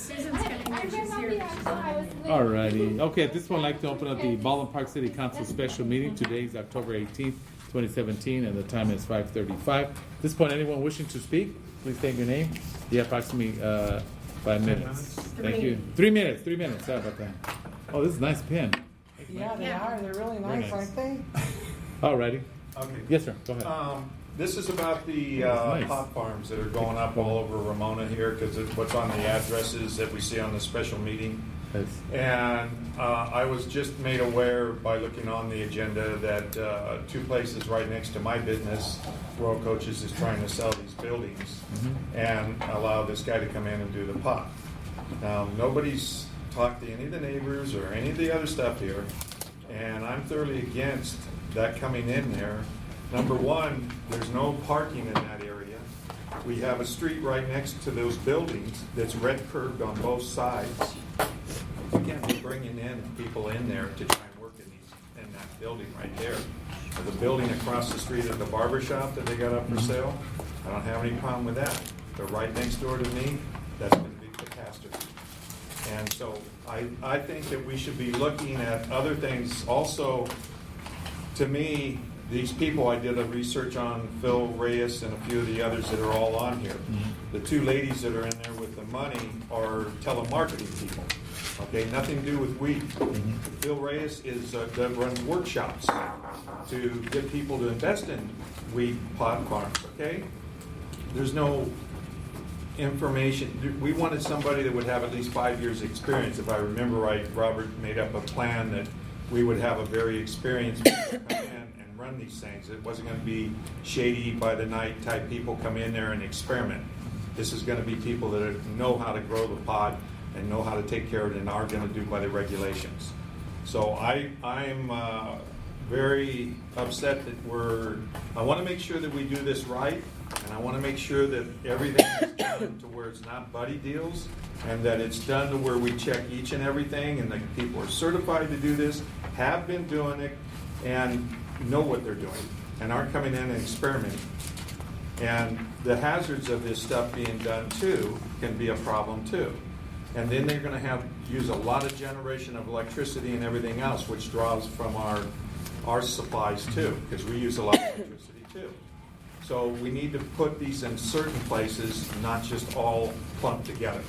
Susan's coming in, she's here. Alrighty. Okay, at this point, I'd like to open up the Baldwin Park City Council special meeting. Today is October 18th, 2017, and the time is 5:35. At this point, anyone wishing to speak, please state your name. You have approximately 5 minutes. Thank you. 3 minutes. 3 minutes. Sorry about that. Oh, this is a nice pen. Yeah, they are. They're really nice, nice. aren't they? Alrighty. Okay. Yes, sir. Go ahead. This is about the Nice. pot farms that are going up all over Ramona here, because it's what's on the addresses that we see on the special meeting. Yes. And I was just made aware by looking on the agenda that 2 places right next to my business, Royal Coaches is trying to sell these buildings and allow this guy to come in and do the pot. Now, nobody's talked to any of the neighbors or any of the other stuff here, and I'm thoroughly against that coming in there. Number one, there's no parking in that area. We have a street right next to those buildings that's red curved on both sides. You can't be bringing in people in there to try and work in that building right there. The building across the street of the barber shop that they got up for sale, I don't have any problem with that. But right next door to me, that's going to be catastrophe. And so I think that we should be looking at other things. Also, to me, these people, I did a research on Phil Reyes and a few of the others that are all on here. The 2 ladies that are in there with the money are telemarketing people. Okay, nothing to do with weed. Phil Reyes is that runs workshops to get people to invest in weed pot farms. Okay, there's no information. We wanted somebody that would have at least 5 years experience. If I remember right, Robert made up a plan that we would have a very experienced person come in and run these things. It wasn't going to be shady by the night type people come in there and experiment. This is going to be people that know how to grow the pot and know how to take care of it and are going to do by the regulations. So I'm very upset that I want to make sure that we do this right, and I want to make sure that everything is done to where it's not buddy deals, and that it's done to where we check each and everything, and the people are certified to do this, have been doing it, and know what they're doing, and aren't coming in and experimenting. And the hazards of this stuff being done too can be a problem too. And then they're going to use a lot of generation of electricity and everything else, which draws from our supplies too, because we use a lot of electricity too. So we need to put these in certain places, not just all clumped together,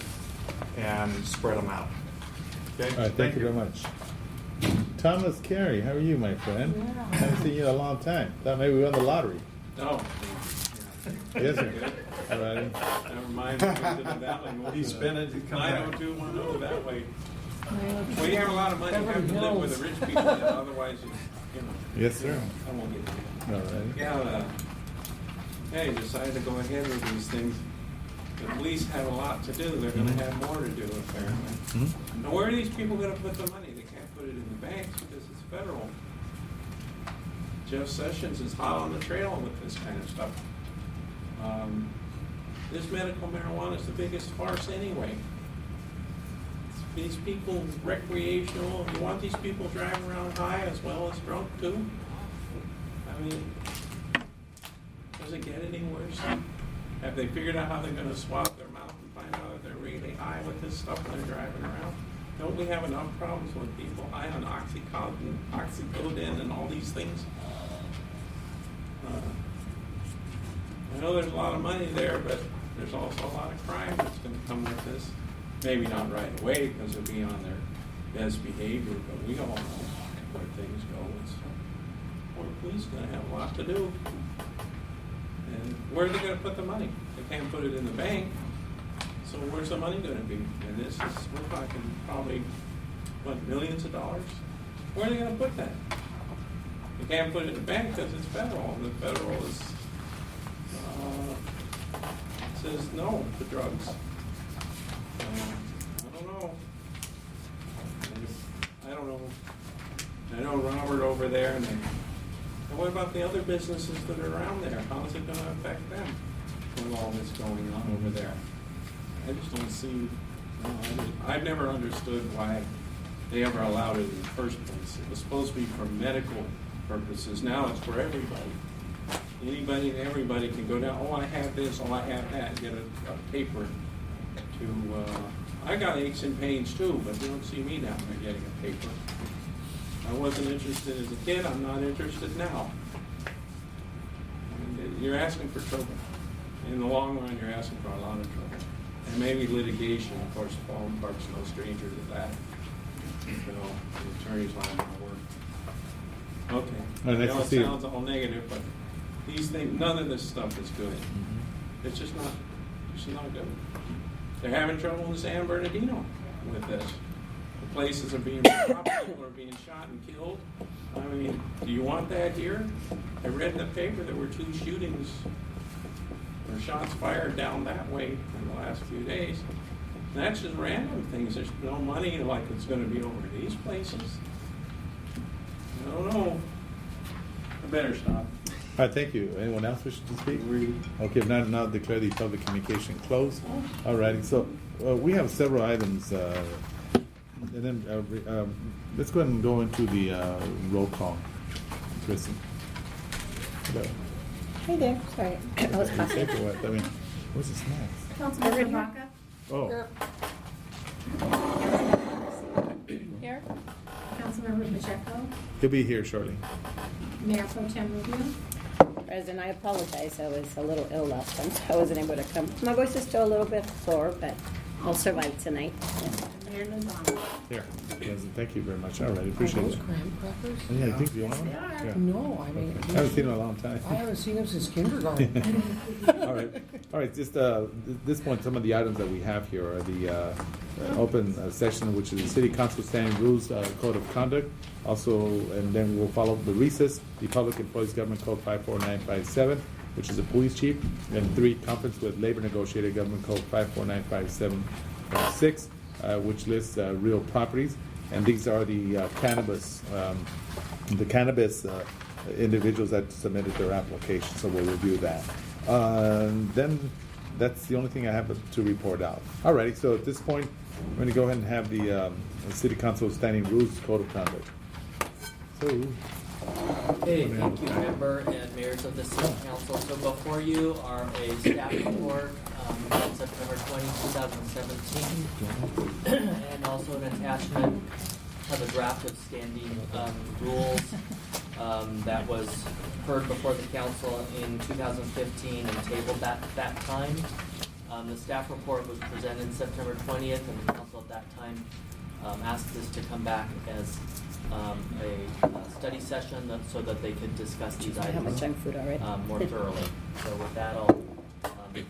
and spread them out. Okay? All right, thank you very much. Thomas Carey, how are you, my friend? Yeah. Haven't seen you in a long time. Thought maybe we won the lottery. No. Yes, sir. All righty. Never mind. Going to the valley. He spent it, he come back. 90210 that way. Well, you have a lot of money. You have to live with the rich people. Otherwise, you know. Yes, sir. I won't get to All right. Yeah, you decided to go ahead with these things. The police have a lot to do. They're going to have more to do, apparently. Now, where are these people going to put the money? They can't put it in the banks because it's federal. Jeff Sessions is hot on the trail with this kind of stuff. This medical marijuana is the biggest farce anyway. These people, recreational, you want these people driving around high as well as drunk too? I mean, does it get any worse? Have they figured out how they're going to swab their mouth and find out if they're really high with this stuff when they're driving around? Don't we have enough problems with people high on oxycodone, and all these things? I know there's a lot of money there, but there's also a lot of crime that's going to come with this. Maybe not right away because they'll be on their best behavior, but we all know where things go and stuff. Well, the police are going to have a lot to do. And where are they going to put the money? They can't put it in the bank. So where's the money going to be? And this is, we're talking probably, millions of dollars? Where are they going to put that? They can't put it in the bank because it's federal. And the federal is, says no to drugs. I don't know. I don't know. I know Robert over there, and what about the other businesses that are around there? How is it going to affect them with all this going on over there? I just don't see. I've never understood why they ever allowed it in the first place. It was supposed to be for medical purposes. Now it's for everybody. Anybody and everybody can go down, oh, I have this, oh, I have that, and get a paper to I got aches and pains too, but you don't see me down there getting a paper. I wasn't interested as a kid, I'm not interested now. And you're asking for trouble. In the long run, you're asking for a lot of trouble. And maybe litigation, of course, Baldwin Park's no stranger to that. You know, the attorney's not gonna work. Okay. All right, I nice know to it see you. sounds all negative, but these things, none of this stuff is good. It's just not good. They're having trouble in San Bernardino with this. The places are being robbed, people are being shot and killed. I mean, do you want that here? I read in the paper there were 2 shootings or shots fired down that way in the last few days. And that's just random things. There's no money like it's going to be over these places. I don't know. I better stop. All right, thank you. Anyone else wishing to speak? Okay, if not, now declare the public communication closed. All righty, so we have several items, and then let's go ahead and go into the roll call. Kristen. Hello. Hi there, sorry. I was coughing. Take what? I mean, what's the snacks? Councilmember Baca? Oh, Here? Councilmember Pacheco? he'll be here shortly. Mayor Pro Tem Rubio? President, I apologize. I was a little ill last time, so I wasn't able to come. My voice is still a little bit sore, but I'll survive tonight. Mayor Lozano? Here. President, thank you very much. All right, appreciate Those it. graham crackers? Yeah, I think you want one? They are. Yeah. No, I mean. I haven't seen them in a long time. I haven't seen them since kindergarten. All right. Just at this point, some of the items that we have here are the open session, which is the City Council Standing Rules Code of Conduct. Also, and then we'll follow the recess, the Public Employees Government Code 54957, which is the police chief, and 3, conference with labor negotiator Government Code 54957.6, which lists real properties, and these are the cannabis individuals that submitted their application. So we'll review that. Then that's the only thing I have to report out. Alrighty, so at this point, I'm going to go ahead and have the City Council Standing Rules Code of Conduct. So, Hey, thank you, member and mayors of the city council. So before you are a staff report on September 20, 2017, and also an attachment of a draft of standing rules that was heard before the council in 2015 and tabled that time. The staff report was presented September 20th, and the council at that time asked this to come back as a study session so that they could discuss these I have my items junk food already. more thoroughly. So with that, I'll see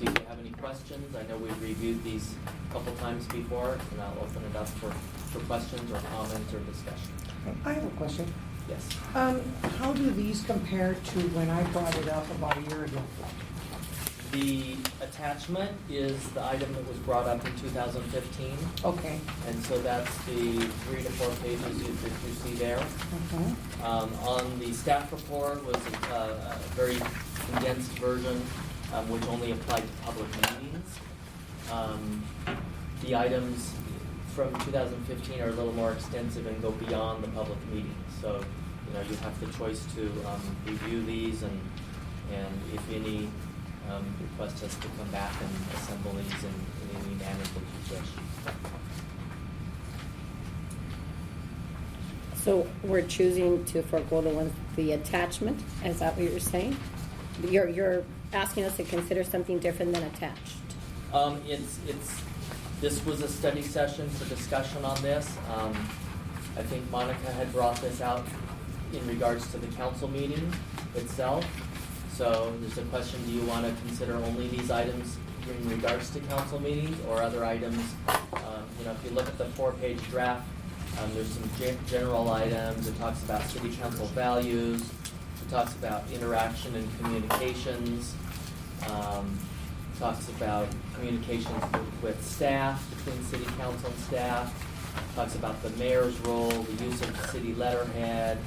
if you have any questions. I know we've reviewed these a couple times before, and I'll open it up for questions or comments or discussion. I have a question. Yes. How do these compare to when I brought it up about a year ago? The attachment is the item that was brought up in 2015. Okay. And so that's the 3 to 4 pages that you see there. Okay. On the staff report was a very condensed version, which only applied to public meetings. The items from 2015 are a little more extensive and go beyond the public meetings. So, you have the choice to review these and if any, request us to come back and assemble these in any manner that you wish. So we're choosing to forego the attachment? Is that what you're saying? You're asking us to consider something different than attached? This was a study session for discussion on this. I think Monica had brought this out in regards to the council meeting itself. So there's a question, do you want to consider only these items in regards to council meetings or other items? If you look at the 4-page draft, there's some general items. It talks about city council values. It talks about interaction and communications. Talks about communications with staff, between city council and staff. Talks about the mayor's role, the use of the city letterhead,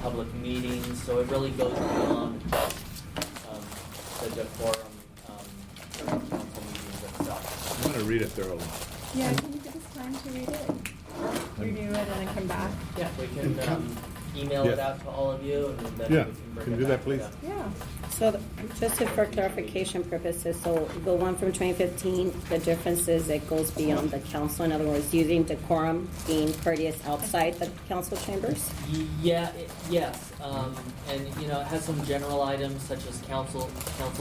public meetings. So it really goes beyond just the decorum council meetings itself. I'm going to read it thoroughly. Yeah, can you give us time to read it? Review it and then come back? Yeah, we can. email Yes. it out to all of you and then Yeah. we can bring Can it you do back that, please? to them. Yeah. So just for clarification purposes, so the one from 2015, the difference is it goes beyond the council. In other words, using decorum, being courteous outside the council chambers? Yes, and you know, it has some general items such as council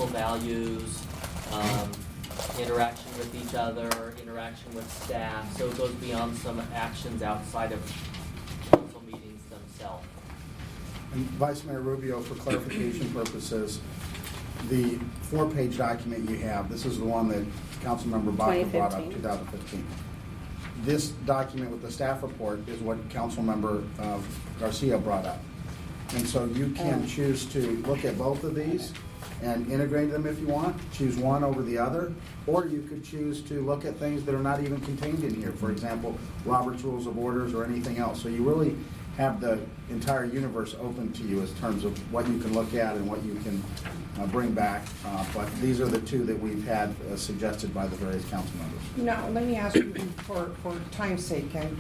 values, interaction with each other, interaction with staff, so it goes beyond some actions outside of council meetings themselves. And Vice Mayor Rubio, for clarification purposes, the 4-page document you have, this is the one that Councilmember Baca brought up, 2015. 2015. This document with the staff report is what Councilmember Garcia brought up. And so you can choose to look at both of these and integrate them if you want, choose one over the other, or you could choose to look at things that are not even contained in here. For example, Robert's Rules of Orders or anything else. So you really have the entire universe open to you in terms of what you can look at and what you can bring back. But these are the two that we've had suggested by the various council members. Now, let me ask you, for time's sake, and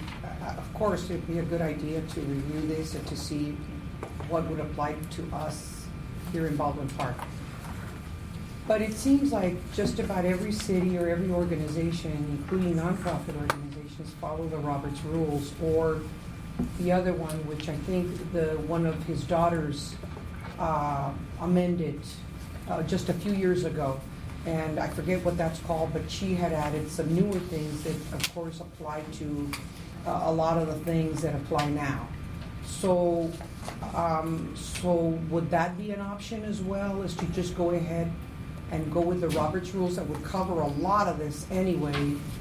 of course, it'd be a good idea to review this and to see what would apply to us here in Baldwin Park. But it seems like just about every city or every organization, including nonprofit organizations, follow the Robert's Rules, or the other one, which I think one of his daughters amended just a few years ago. And I forget what that's called, but she had added some newer things that, of course, apply to a lot of the things that apply now. So, so would that be an option as well, is to just go ahead and go with the Robert's Rules that would cover a lot of this anyway,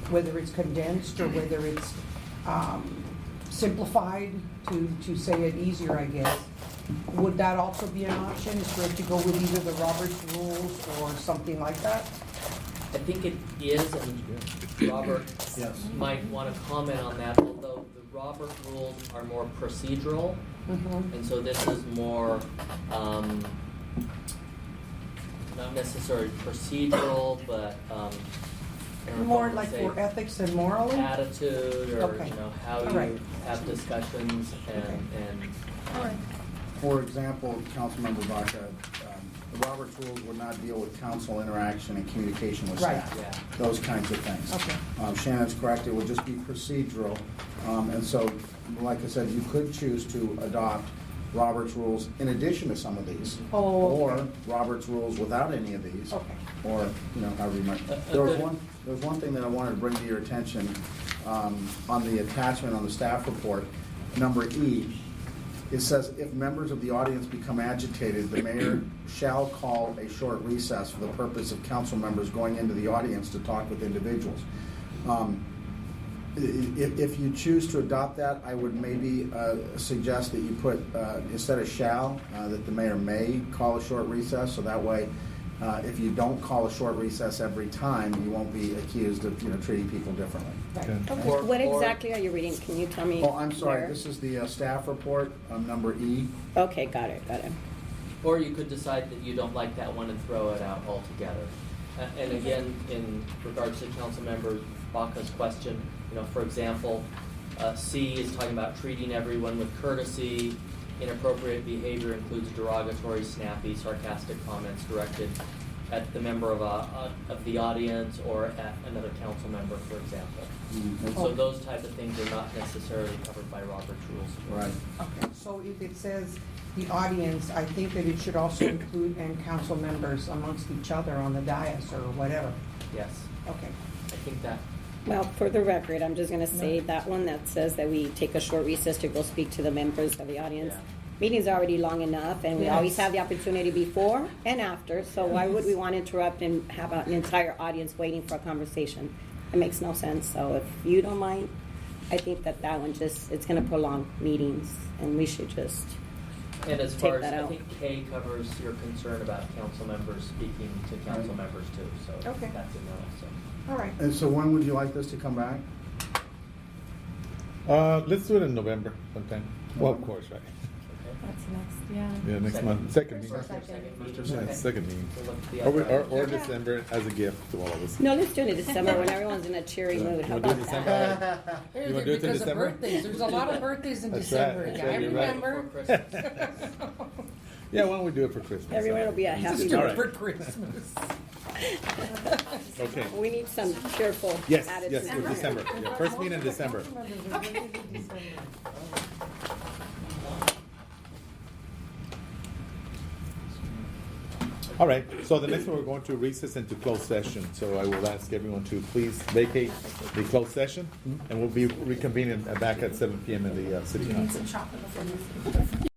whether it's condensed or whether it's simplified, to say it easier, I guess? Would that also be an option, is for it to go with either the Robert's Rules or something like that? I think it is, and Robert Yes. might want to comment on that, although the Robert rules are more procedural, and so this is more, not necessarily procedural, but, I don't know if I More wanna like say for ethics and morally? attitude, or, Okay. you know, how All you right. have discussions, Okay. and All right. For example, Councilmember Baca, the Robert's Rules would not deal with council interaction and communication with Right. staff. Yeah. Those kinds of things. Okay. Shannon's correct, it would just be procedural. And so, like I said, you could choose to adopt Robert's Rules in addition to some of these. Oh, okay. Or Robert's Rules without any of these. Okay. Or, you know, however you might. There was one thing that I wanted to bring to your attention, on the attachment on the staff report, number E. It says, if members of the audience become agitated, the mayor shall call a short recess for the purpose of council members going into the audience to talk with individuals. If you choose to adopt that, I would maybe suggest that you put, instead of shall, that the mayor may call a short recess, so that way, if you don't call a short recess every time, you won't be accused of, you know, treating people differently. Right. Okay. Okay. What exactly are you reading? Can you tell me? Oh, I'm sorry, where? this is the staff report, number E. Okay, got it. or you could decide that you don't like that one and throw it out altogether. And again, in regards to Councilmember Baca's question, you know, for example, C is talking about treating everyone with courtesy. Inappropriate behavior includes derogatory, snappy, sarcastic comments directed at the member of the audience or at another council member, for example. Mm-hmm. And so those type of things are not necessarily covered by Robert's rules. Right. Okay, so if it says the audience, I think that it should also include and council members amongst each other on the dais or whatever. Yes, Okay. I think that. Well, for the record, I'm just gonna say that one that says that we take a short recess to go speak to the members of the audience. Yeah. Meeting's already long enough, and we always Yes. have the opportunity before and after, so why would we want to interrupt and have an entire audience waiting for a conversation? It makes no sense, so if you don't mind, I think that one just, it's gonna prolong meetings, and we should just, And as Take far as, that I out. think K covers your concern about council members speaking to council Right. members too, so Okay. that's in there also. All right. And so when would you like this to come back? Let's do it in November sometime. Well, of course, right? That's next, yeah. Yeah, next Second. month, second First meeting. or second? First or Yeah, Okay. second meeting. We'll look at the Or, other or items. December as a gift to all of us. No, let's do it in December when everyone's in a cheery mood. How You wanna do about December? that? You wanna do it in Because of December? birthdays, there's a lot of birthdays in That's December. right, that's I right, you're right. Before remember. Christmas. Yeah, why don't we do it for Christmas? Everyone will be a happy Just do All it right. for Christmas. Okay. We need some cheerful Yes, attitude. yes, for December. Yeah, first meeting in December. All right, so the next one, we're going to recess into closed session. So I will ask everyone to please vacate the closed session, and we'll be reconvening back at 7 p.m. in the city You need council. some chocolate before you.